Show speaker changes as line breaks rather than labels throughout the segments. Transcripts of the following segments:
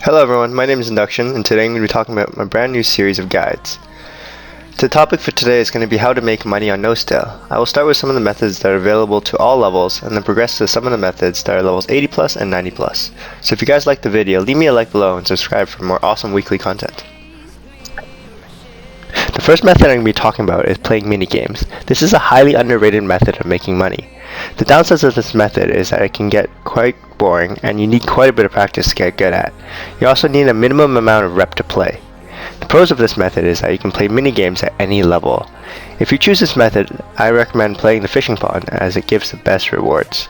Hello everyone, my name is Induction, and today I'm going to be talking about my brand new series of guides. The topic for today is going to be how to make money on Nostale. I will start with some of the methods that are available to all levels, and then progress to some of the methods that are levels 80 plus and 90 plus. So if you guys liked the video, leave me a like below and subscribe for more awesome weekly content. The first method I'm going to be talking about is playing minigames. This is a highly underrated method of making money. The downsides of this method is that it can get quite boring and you need quite a bit of practice to get good at. You also need a minimum amount of rep to play. The pros of this method is that you can play minigames at any level. If you choose this method, I recommend playing the fishing pond as it gives the best rewards.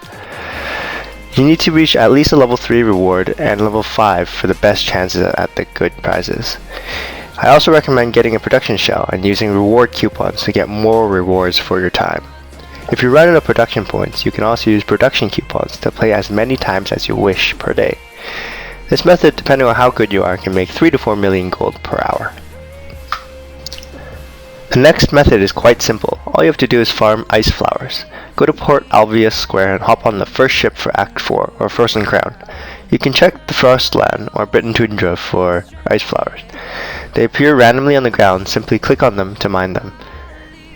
You need to reach at least a level 3 reward and level 5 for the best chances at the good prizes. I also recommend getting a production shell and using reward coupons to get more rewards for your time. If you run out of production points, you can also use production coupons to play as many times as you wish per day. This method, depending on how good you are, can make 3 to 4 million gold per hour. The next method is quite simple. All you have to do is farm ice flowers. Go to Port Albius Square and hop on the first ship for Act 4, or Frozen Crown. You can check the Frostland or Britain Tundra for ice flowers. They appear randomly on the ground, simply click on them to mine them.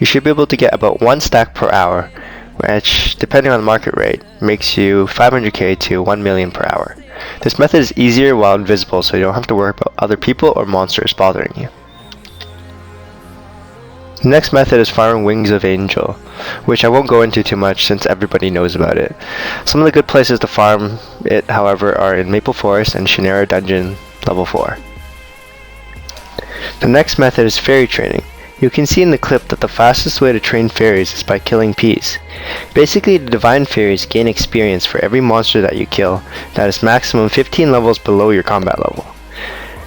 You should be able to get about 1 stack per hour, which, depending on the market rate, makes you 500k to 1 million per hour. This method is easier while invisible, so you don't have to worry about other people or monsters bothering you. The next method is farming Wings of Angel, which I won't go into too much since everybody knows about it. Some of the good places to farm it, however, are in Maple Forest and Shinera Dungeon level 4. The next method is fairy training. You can see in the clip that the fastest way to train fairies is by killing peas. Basically, the divine fairies gain experience for every monster that you kill that is maximum 15 levels below your combat level.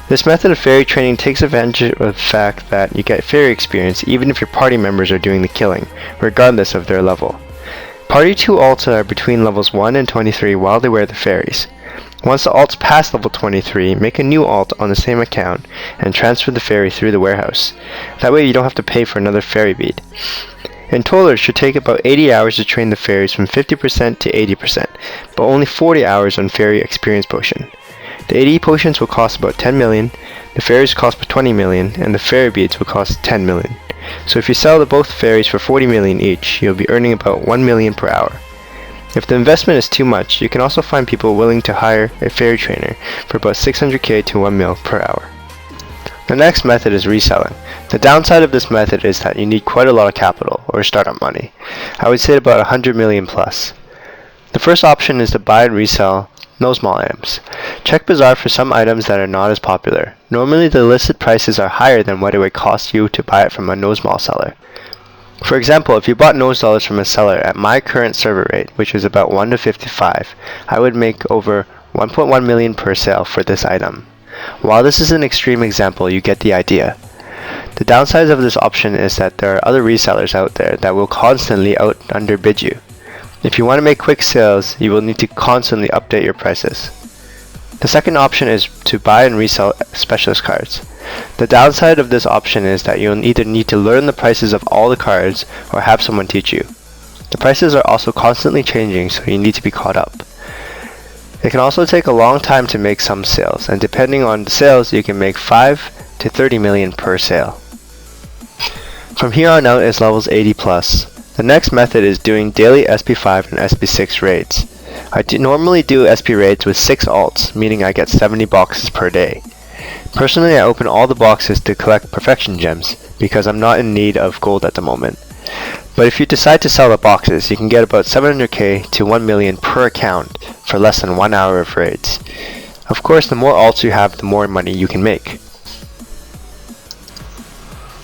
This method of fairy training takes advantage of the fact that you get fairy experience even if your party members are doing the killing, regardless of their level. Party 2 alts are between levels 1 and 23 while they wear the fairies. Once the alts pass level 23, make a new alt on the same account and transfer the fairy through the warehouse. That way you don't have to pay for another fairy bead. In total, it should take about 80 hours to train the fairies from 50% to 80%, but only 40 hours on fairy experience potion. The 80 potions will cost about 10 million, the fairies cost 20 million, and the fairy beads will cost 10 million. So if you sell both fairies for 40 million each, you'll be earning about 1 million per hour. If the investment is too much, you can also find people willing to hire a fairy trainer for about 600k to 1 mil per hour. The next method is reselling. The downside of this method is that you need quite a lot of capital, or startup money. I would say about 100 million plus. The first option is to buy and resell Nostale items. Check Bazaar for some items that are not as popular. Normally the listed prices are higher than what it would cost you to buy it from a Nostale seller. For example, if you bought Nostales from a seller at my current server rate, which is about 1 to 55, I would make over 1.1 million per sale for this item. While this is an extreme example, you get the idea. The downside of this option is that there are other resellers out there that will constantly underbid you. If you want to make quick sales, you will need to constantly update your prices. The second option is to buy and resell specialist cards. The downside of this option is that you'll either need to learn the prices of all the cards or have someone teach you. The prices are also constantly changing, so you need to be caught up. It can also take a long time to make some sales, and depending on the sales, you can make 5 to 30 million per sale. From here on out is levels 80 plus. The next method is doing daily SP5 and SP6 raids. I normally do SP raids with 6 alts, meaning I get 70 boxes per day. Personally, I open all the boxes to collect perfection gems, because I'm not in need of gold at the moment. But if you decide to sell the boxes, you can get about 700k to 1 million per account for less than 1 hour of raids. Of course, the more alts you have, the more money you can make.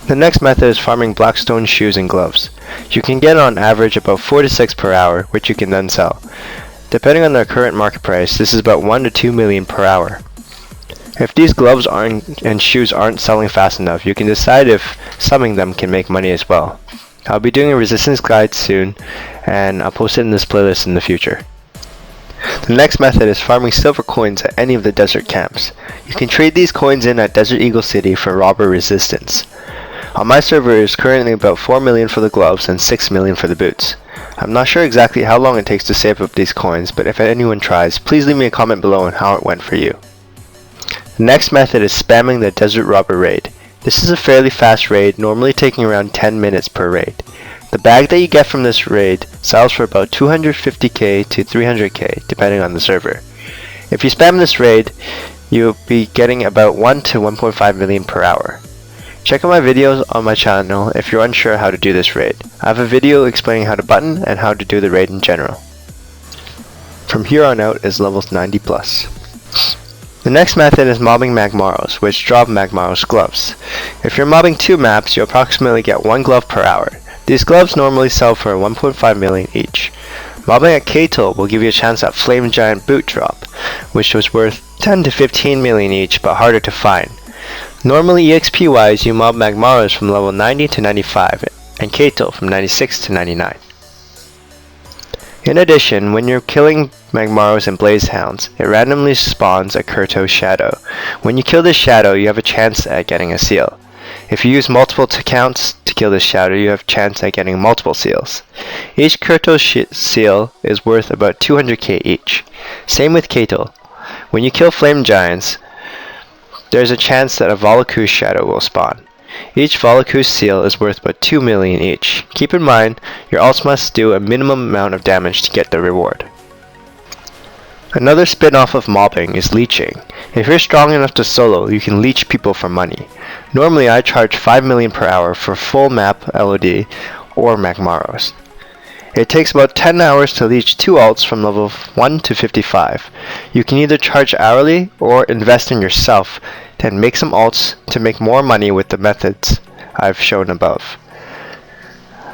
The next method is farming Blackstone shoes and gloves. You can get on average about 4 to 6 per hour, which you can then sell. Depending on their current market price, this is about 1 to 2 million per hour. If these gloves and shoes aren't selling fast enough, you can decide if selling them can make money as well. I'll be doing a resistance guide soon, and I'll post it in this playlist in the future. The next method is farming silver coins at any of the desert camps. You can trade these coins in at Desert Eagle City for robber resistance. On my server it is currently about 4 million for the gloves and 6 million for the boots. I'm not sure exactly how long it takes to save up these coins, but if anyone tries, please leave me a comment below on how it went for you. The next method is spamming the Desert Robber Raid. This is a fairly fast raid, normally taking around 10 minutes per raid. The bag that you get from this raid sells for about 250k to 300k depending on the server. If you spam this raid, you'll be getting about 1 to 1.5 million per hour. Check out my videos on my channel if you're unsure how to do this raid. I have a video explaining how to button and how to do the raid in general. From here on out is levels 90 plus. The next method is mobbing Magmaros, which drop Magmaros gloves. If you're mobbing 2 maps, you approximately get 1 glove per hour. These gloves normally sell for 1.5 million each. Mobbing at Katol will give you a chance at Flame Giant boot drop, which was worth 10 to 15 million each but harder to find. Normally EXP wise you mob Magmaros from level 90 to 95 and Katol from 96 to 99. In addition, when you're killing Magmaros and Blaze Hounds, it randomly spawns a Kurtos Shadow. When you kill this shadow, you have a chance at getting a seal. If you use multiple accounts to kill this shadow, you have a chance at getting multiple seals. Each Kurtos seal is worth about 200k each. Same with Katol. When you kill Flame Giants, there's a chance that a Volocus Shadow will spawn. Each Volocus seal is worth about 2 million each. Keep in mind, your ults must do a minimum amount of damage to get the reward. Another spin-off of mobbing is leeching. If you're strong enough to solo, you can leech people for money. Normally I charge 5 million per hour for full map LOD or Magmaros. It takes about 10 hours to leech 2 alts from level 1 to 55. You can either charge hourly or invest in yourself and make some alts to make more money with the methods I've shown above.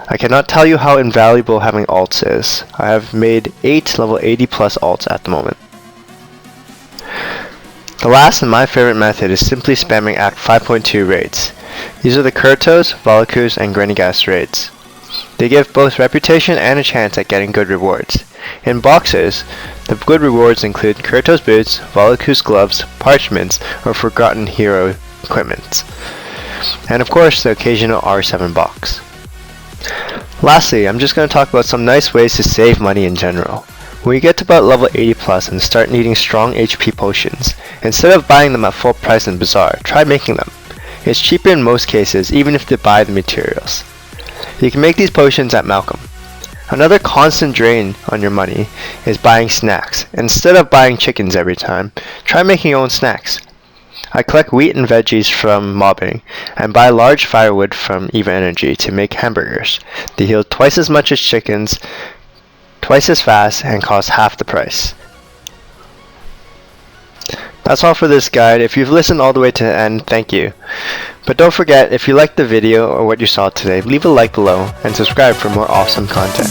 I cannot tell you how invaluable having alts is. I have made 8 level 80 plus alts at the moment. The last and my favorite method is simply spamming Act 5.2 raids. These are the Kurtos, Volocus, and Greningas raids. They give both reputation and a chance at getting good rewards. In boxes, the good rewards include Kurtos boots, Volocus gloves, parchments, or forgotten hero equipment. And of course the occasional R7 box. Lastly, I'm just going to talk about some nice ways to save money in general. When you get to about level 80 plus and start needing strong HP potions, instead of buying them at full price in Bazaar, try making them. It's cheaper in most cases, even if you buy the materials. You can make these potions at Malcolm. Another constant drain on your money is buying snacks. Instead of buying chickens every time, try making your own snacks. I collect wheat and veggies from mobbing and buy large firewood from Eva Energy to make hamburgers. They heal twice as much as chickens, twice as fast, and cost half the price. That's all for this guide. If you've listened all the way to the end, thank you. But don't forget, if you liked the video or what you saw today, leave a like below and subscribe for more awesome content.